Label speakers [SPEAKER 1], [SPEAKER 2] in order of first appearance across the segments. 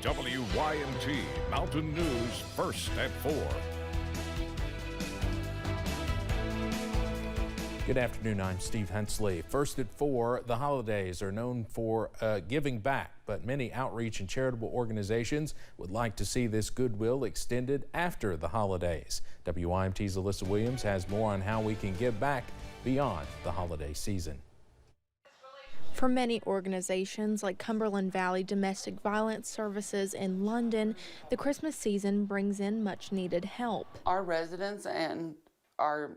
[SPEAKER 1] WYMT Mountain News first at 4.
[SPEAKER 2] Good afternoon, I'm Steve Hensley. First at 4, the holidays are known for giving back, but many outreach and charitable organizations would like to see this goodwill extended after the holidays. WYMT's Alyssa Williams has more on how we can give back beyond the holiday season.
[SPEAKER 3] For many organizations like Cumberland Valley Domestic Violence Services in London, the Christmas season brings in much needed help.
[SPEAKER 4] Our residents and our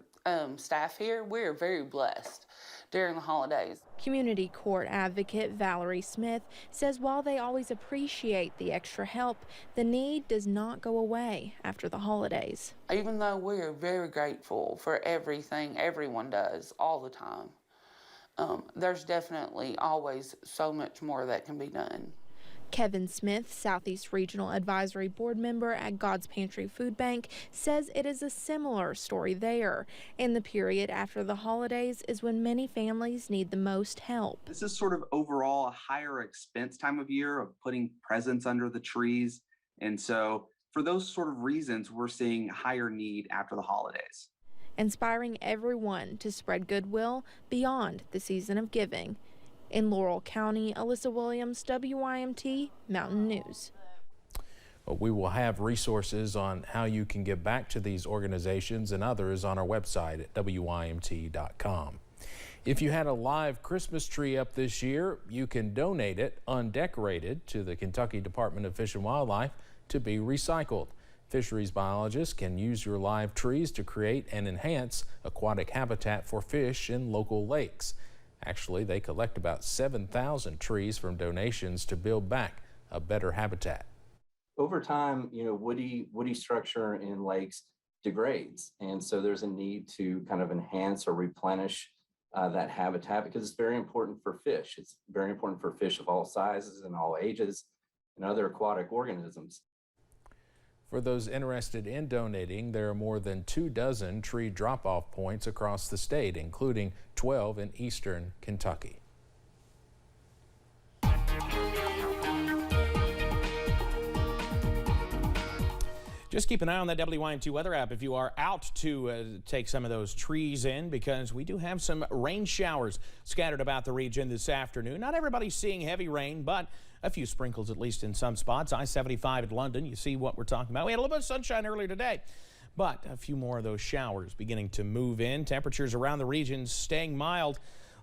[SPEAKER 4] staff here, we're very blessed during the holidays.
[SPEAKER 3] Community court advocate Valerie Smith says while they always appreciate the extra help, the need does not go away after the holidays.
[SPEAKER 4] Even though we're very grateful for everything everyone does all the time, there's definitely always so much more that can be done.
[SPEAKER 3] Kevin Smith, Southeast Regional Advisory Board member at God's Pantry Food Bank, says it is a similar story there. In the period after the holidays is when many families need the most help.
[SPEAKER 5] This is sort of overall a higher expense time of year of putting presents under the trees. And so for those sort of reasons, we're seeing higher need after the holidays.
[SPEAKER 3] Inspiring everyone to spread goodwill beyond the season of giving. In Laurel County, Alyssa Williams, WYMT Mountain News.
[SPEAKER 2] Well, we will have resources on how you can give back to these organizations and others on our website at WYMT.com. If you had a live Christmas tree up this year, you can donate it undecorated to the Kentucky Department of Fish and Wildlife to be recycled. Fisheries biologists can use your live trees to create and enhance aquatic habitat for fish in local lakes. Actually, they collect about 7,000 trees from donations to build back a better habitat.
[SPEAKER 6] Over time, woody structure in lakes degrades. And so there's a need to kind of enhance or replenish that habitat because it's very important for fish. It's very important for fish of all sizes and all ages and other aquatic organisms.
[SPEAKER 2] For those interested in donating, there are more than 24 tree drop-off points across the state, including 12 in eastern Kentucky.
[SPEAKER 7] Just keep an eye on that WYMT weather app if you are out to take some of those trees in, because we do have some rain showers scattered about the region this afternoon. Not everybody's seeing heavy rain, but a few sprinkles at least in some spots. I-75 at London, you see what we're talking about. We had a little bit of sunshine earlier today, but a few more of those showers beginning to move in. Temperatures around the region staying mild,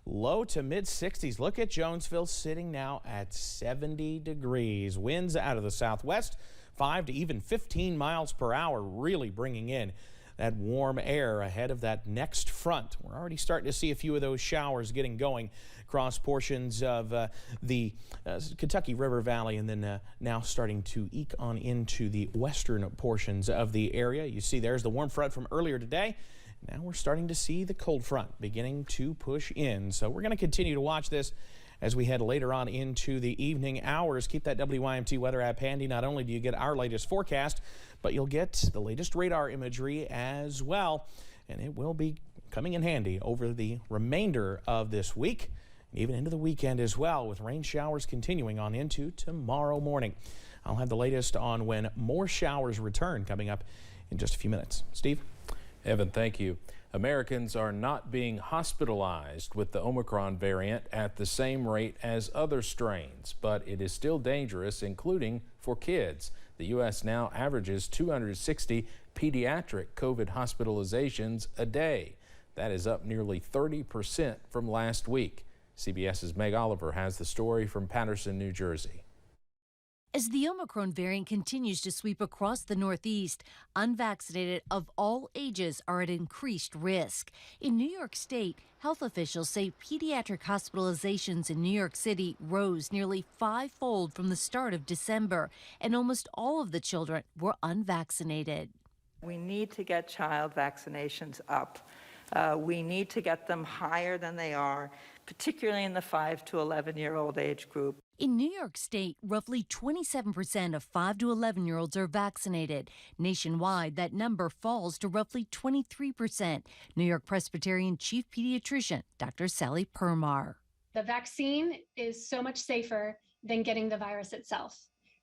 [SPEAKER 7] low to mid 60s. Look at Jonesville sitting now at 70 degrees. Winds out of the southwest, 5 to even 15 miles per hour, really bringing in that warm air ahead of that next front. We're already starting to see a few of those showers getting going across portions of the Kentucky River Valley, and then now starting to eke on into the western portions of the area. You see there's the warm front from earlier today. Now we're starting to see the cold front beginning to push in. So we're going to continue to watch this as we head later on into the evening hours. Keep that WYMT weather app handy. Not only do you get our latest forecast, but you'll get the latest radar imagery as well. And it will be coming in handy over the remainder of this week, and even into the weekend as well, with rain showers continuing on into tomorrow morning. I'll have the latest on when more showers return coming up in just a few minutes. Steve?
[SPEAKER 2] Evan, thank you. Americans are not being hospitalized with the Omicron variant at the same rate as other strains, but it is still dangerous, including for kids. The U.S. now averages 260 pediatric COVID hospitalizations a day. That is up nearly 30% from last week. CBS's Meg Oliver has the story from Paterson, New Jersey.
[SPEAKER 8] As the Omicron variant continues to sweep across the Northeast, unvaccinated of all ages are at increased risk. In New York State, health officials say pediatric hospitalizations in New York City rose nearly fivefold from the start of December, and almost all of the children were unvaccinated.
[SPEAKER 9] We need to get child vaccinations up. We need to get them higher than they are, particularly in the 5 to 11-year-old age group.
[SPEAKER 8] In New York State, roughly 27% of 5 to 11-year-olds are vaccinated. Nationwide, that number falls to roughly 23%. New York Presbyterian Chief Pediatrician Dr. Sally Permar.
[SPEAKER 10] The vaccine is so much safer than getting the virus itself.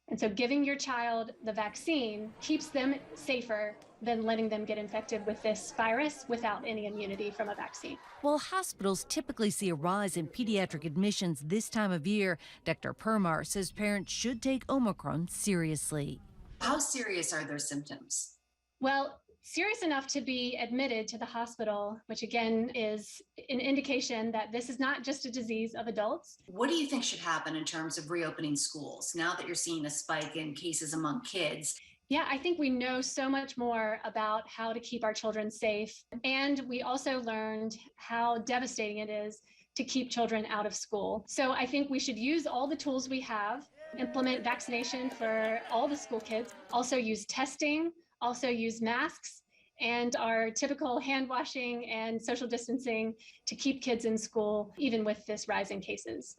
[SPEAKER 10] And so giving your child the vaccine keeps them safer than letting them get infected with this virus without any immunity from a vaccine.
[SPEAKER 8] While hospitals typically see a rise in pediatric admissions this time of year, Dr. Permar says parents should take Omicron seriously.
[SPEAKER 11] How serious are their symptoms?
[SPEAKER 10] Well, serious enough to be admitted to the hospital, which again is an indication that this is not just a disease of adults.
[SPEAKER 11] What do you think should happen in terms of reopening schools now that you're seeing a spike in cases among kids?
[SPEAKER 10] Yeah, I think we know so much more about how to keep our children safe. And we also learned how devastating it is to keep children out of school. So I think we should use all the tools we have, implement vaccination for all the school kids, also use testing, also use masks and our typical hand washing and social distancing to keep kids in school, even with this rise in cases.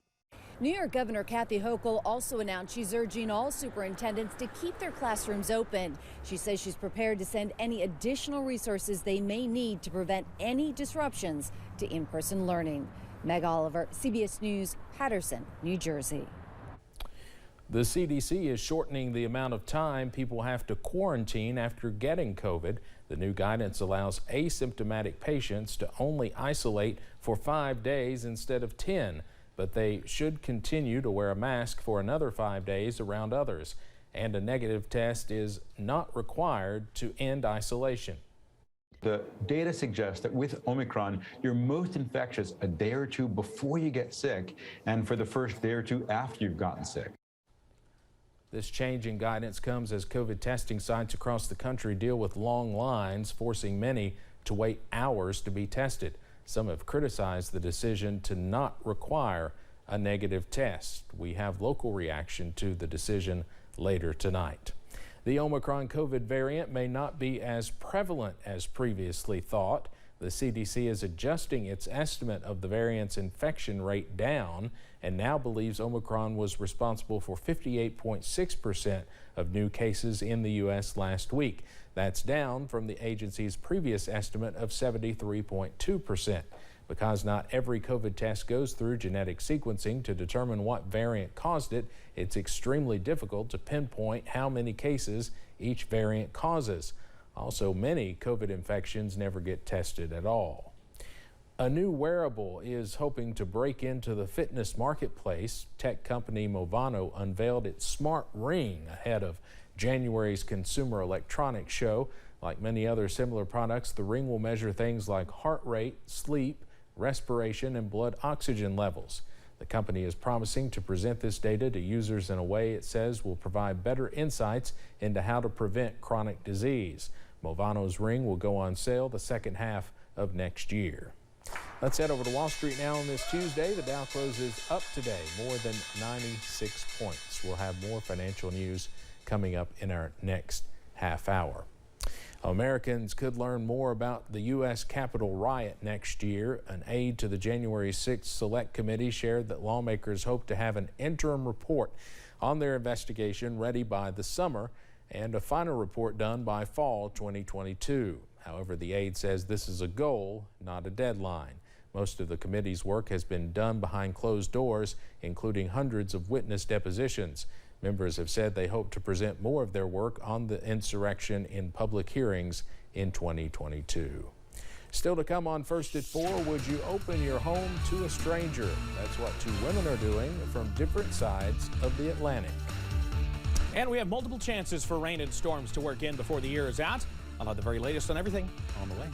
[SPEAKER 12] New York Governor Kathy Hochul also announced she's urging all superintendents to keep their classrooms open. She says she's prepared to send any additional resources they may need to prevent any disruptions to in-person learning. Meg Oliver, CBS News, Paterson, New Jersey.
[SPEAKER 2] The CDC is shortening the amount of time people have to quarantine after getting COVID. The new guidance allows asymptomatic patients to only isolate for 5 days instead of 10. But they should continue to wear a mask for another 5 days around others, and a negative test is not required to end isolation.
[SPEAKER 13] The data suggests that with Omicron, you're most infectious a day or two before you get sick and for the first day or two after you've gotten sick.
[SPEAKER 2] This change in guidance comes as COVID testing sites across the country deal with long lines, forcing many to wait hours to be tested. Some have criticized the decision to not require a negative test. We have local reaction to the decision later tonight. The Omicron COVID variant may not be as prevalent as previously thought. The CDC is adjusting its estimate of the variant's infection rate down and now believes Omicron was responsible for 58.6% of new cases in the U.S. last week. That's down from the agency's previous estimate of 73.2%. Because not every COVID test goes through genetic sequencing to determine what variant caused it, it's extremely difficult to pinpoint how many cases each variant causes. Also, many COVID infections never get tested at all. A new wearable is hoping to break into the fitness marketplace. Tech company Movano unveiled its smart ring ahead of January's Consumer Electronics Show. Like many other similar products, the ring will measure things like heart rate, sleep, respiration, and blood oxygen levels. The company is promising to present this data to users in a way it says will provide better insights into how to prevent chronic disease. Movano's ring will go on sale the second half of next year. Let's head over to Wall Street now on this Tuesday. The Dow closes up today, more than 96 points. We'll have more financial news coming up in our next half hour. Americans could learn more about the U.S. Capitol riot next year. An aide to the January 6th Select Committee shared that lawmakers hope to have an interim report on their investigation ready by the summer and a final report done by fall 2022. However, the aide says this is a goal, not a deadline. Most of the committee's work has been done behind closed doors, including hundreds of witness depositions. Members have said they hope to present more of their work on the insurrection in public hearings in 2022. Still to come on First at 4, would you open your home to a stranger? That's what two women are doing from different sides of the Atlantic.
[SPEAKER 7] And we have multiple chances for rain and storms to work in before the year is out. I'll have the very latest on everything on the way.